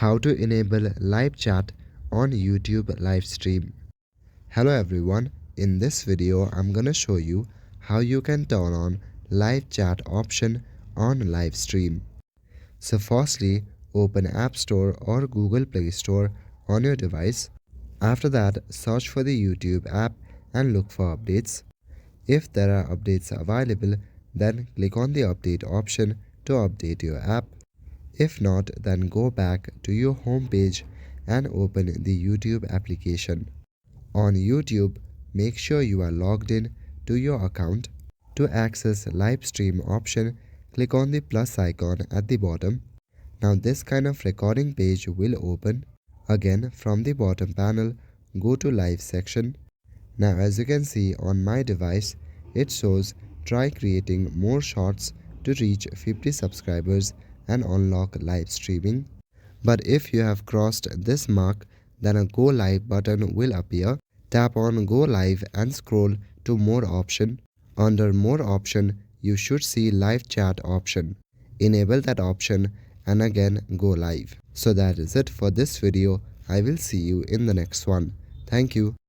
How to enable live chat on YouTube live stream. Hello everyone, in this video I'm gonna show you how you can turn on live chat option on live stream. So firstly, open App Store or Google Play Store on your device. After that, search for the YouTube app and look for updates. If there are updates available, then click on the update option to update your app. If not, then go back to your home page and open the YouTube application. On YouTube, make sure you are logged in to your account. To access live stream option, click on the plus icon at the bottom. Now this kind of recording page will open. Again, from the bottom panel, go to live section. Now as you can see on my device, it shows try creating more shorts to reach 50 subscribers and unlock live streaming. But if you have crossed this mark, then a go live button will appear. Tap on go live and scroll to more option. Under more option, you should see live chat option. Enable that option and again go live. So that is it for this video. I will see you in the next one. Thank you.